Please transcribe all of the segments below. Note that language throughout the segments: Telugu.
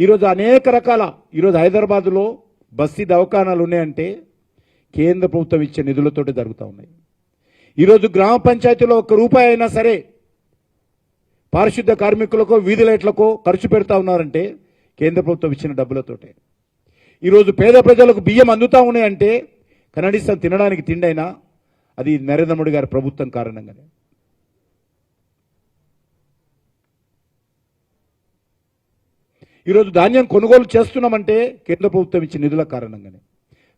ఈరోజు అనేక రకాల ఈరోజు హైదరాబాదులో బస్తీ దవాఖానాలు ఉన్నాయంటే కేంద్ర ప్రభుత్వం ఇచ్చే నిధులతోటి జరుగుతూ ఉన్నాయి. ఈరోజు గ్రామ పంచాయతీలో ₹1 అయినా సరే పారిశుద్ధ కార్మికులకో వీధి లైట్లకో ఖర్చు పెడతా ఉన్నారంటే కేంద్ర ప్రభుత్వం ఇచ్చిన డబ్బులతోటే. ఈరోజు పేద ప్రజలకు బియ్యం అందుతూ ఉన్నాయంటే కనీసం తినడానికి తిండైనా అది నరేంద్ర మోడీ గారి ప్రభుత్వం కారణంగానే. ఈరోజు ధాన్యం కొనుగోలు చేస్తున్నామంటే కేంద్ర ప్రభుత్వం ఇచ్చిన నిధుల కారణంగానే.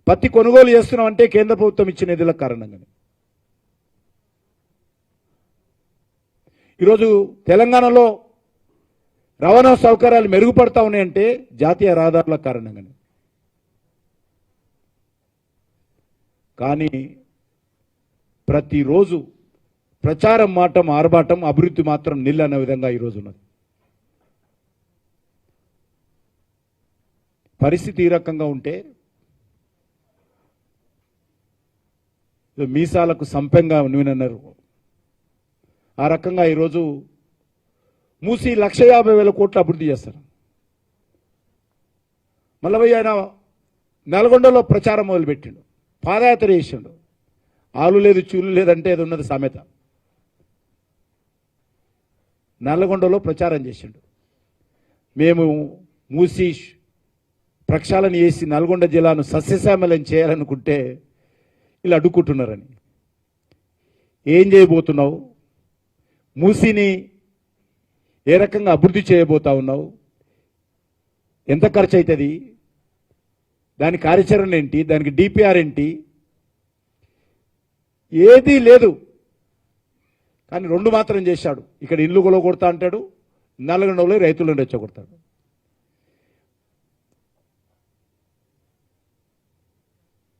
పత్తి కొనుగోలు చేస్తున్నామంటే కేంద్ర ప్రభుత్వం ఇచ్చిన నిధుల కారణంగానే. ఈరోజు తెలంగాణలో రవాణా సౌకర్యాలు మెరుగుపడతా ఉన్నాయంటే జాతీయ రహదారుల కారణంగానే. కానీ ప్రతిరోజు ప్రచారం మాటం ఆర్భాటం, అభివృద్ధి మాత్రం నిల్ అనే విధంగా ఈరోజు ఉన్నది. పరిస్థితి ఈ రకంగా ఉంటే మీసాలకు సంపెంగా నూనెన్నారు. ఆ రకంగా ఈరోజు మూసి 1,50,000 కోట్లు అభివృద్ధి చేస్తారు. మళ్ళీ ఆయన నల్గొండలో ప్రచారం మొదలుపెట్టిండు, పాదయాత్ర చేసిండు. ఆలు లేదు చూలు లేదంటే అది ఉన్నది సామెత. నల్గొండలో ప్రచారం చేసిండు. మేము మూసి ప్రక్షాళన చేసి నల్గొండ జిల్లాను సస్యశ్యామలం చేయాలనుకుంటే ఇలా అడ్డుకుంటున్నారని. ఏం చేయబోతున్నావు? మూసిని ఏ రకంగా అభివృద్ధి చేయబోతా ఉన్నావు? ఎంత ఖర్చు అవుతుంది? దాని కార్యాచరణ ఏంటి? దానికి డిపిఆర్ ఏంటి? ఏదీ లేదు. కానీ 2 మాత్రం చేశాడు. ఇక్కడ ఇల్లు కొలగొడతా అంటాడు, నల్గొండలో రైతులను రెచ్చగొడతాడు.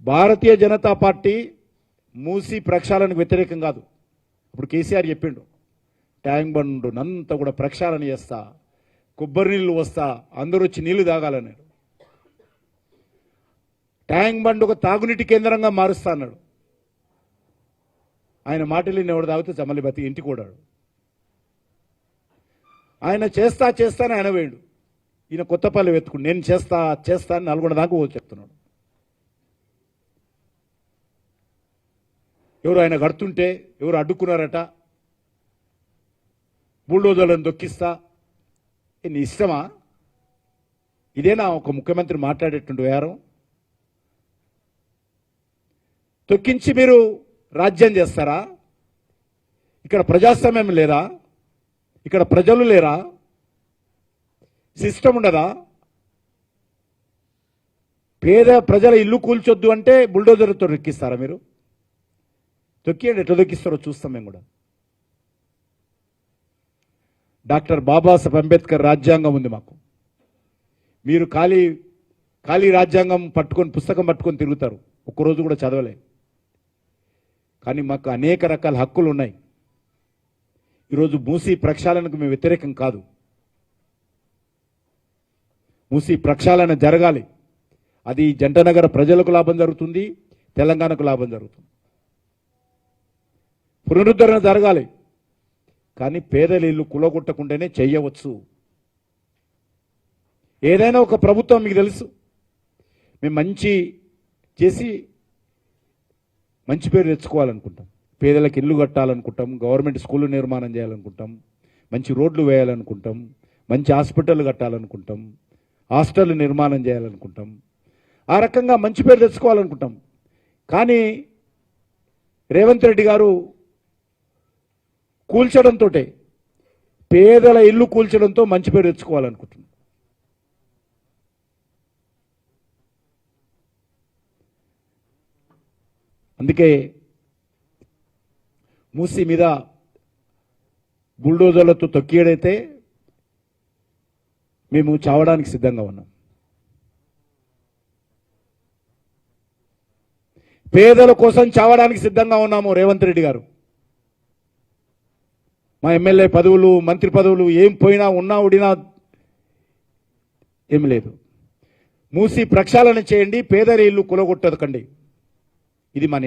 భారతీయ జనతా పార్టీ మూసి ప్రక్షాళనకు వ్యతిరేకం కాదు. ఇప్పుడు కేసీఆర్ చెప్పిండు, ట్యాంక్ బండ్ నంతా కూడా ప్రక్షాళన చేస్తా, కొబ్బరి నీళ్ళు వస్తా, అందరూ వచ్చి నీళ్లు తాగాలన్నాడు. ట్యాంక్ బండ్ ఒక తాగునీటి కేంద్రంగా మారుస్తా అన్నాడు. ఆయన మాటలు ఎవడు తాగితే చమలి బతి ఇంటికి కూడాడు. ఆయన చేస్తానని ఆయన వేయండు. ఈయన కొత్తపల్లి వెతుకుడు, నేను చేస్తా అని నల్గొండ దాకా చెప్తున్నాడు. ఎవరు ఆయన కడుతుంటే ఎవరు అడ్డుకున్నారట, బుల్డోజర్లను దొక్కిస్తా. నీ ఇష్టమా? ఇదేనా ఒక ముఖ్యమంత్రి మాట్లాడేటువంటి వ్యవహారం? తొక్కించి మీరు రాజ్యం చేస్తారా? ఇక్కడ ప్రజాస్వామ్యం లేదా? ఇక్కడ ప్రజలు లేరా? సిస్టమ్ ఉండదా? పేద ప్రజల ఇల్లు కూల్చొద్దు అంటే బుల్డోజర్తో ఎక్కిస్తారా మీరు? తొక్కియండి, ఎట్లా తొక్కిస్తారో చూస్తాం మేము కూడా. డాక్టర్ బాబాసాహెబ్ అంబేద్కర్ రాజ్యాంగం ఉంది మాకు. మీరు ఖాళీ రాజ్యాంగం పట్టుకొని పుస్తకం పట్టుకొని తిరుగుతారు, ఒక్కరోజు కూడా చదవలే. కానీ మాకు అనేక రకాల హక్కులు ఉన్నాయి. ఈరోజు మూసి ప్రక్షాళనకు మేము వ్యతిరేకం కాదు. మూసి ప్రక్షాళన జరగాలి. అది జంటనగర ప్రజలకు లాభం జరుగుతుంది, తెలంగాణకు లాభం జరుగుతుంది. పునరుద్ధరణ జరగాలి. కానీ పేదల ఇల్లు కులగొట్టకుండానే చెయ్యవచ్చు. ఏదైనా ఒక ప్రభుత్వం మీకు తెలుసు, మేము మంచి చేసి మంచి పేరు తెచ్చుకోవాలనుకుంటాం, పేదలకు ఇల్లు కట్టాలనుకుంటాం, గవర్నమెంట్ స్కూళ్ళు నిర్మాణం చేయాలనుకుంటాం, మంచి రోడ్లు వేయాలనుకుంటాం, మంచి హాస్పిటల్ కట్టాలనుకుంటాం, హాస్టల్ నిర్మాణం చేయాలనుకుంటాం. ఆ రకంగా మంచి పేరు తెచ్చుకోవాలనుకుంటాం. కానీ రేవంత్ రెడ్డి గారు కూల్చడంతో, పేదల ఇల్లు కూల్చడంతో మంచి పేరు తెచ్చుకోవాలనుకుంటున్నాం. అందుకే మూసి మీద బుల్డోజర్లతో తొక్కియడైతే మేము చావడానికి సిద్ధంగా ఉన్నాం. పేదల కోసం చావడానికి సిద్ధంగా ఉన్నాము. రేవంత్ రెడ్డి గారు, మా ఎమ్మెల్యే పదవులు, మంత్రి పదవులు ఏం పోయినా ఉన్నా ఉడినా ఏమి లేదు. మూసి ప్రక్షాళన చేయండి, పేదల ఇల్లు కులగొట్టకండి. ఇది మా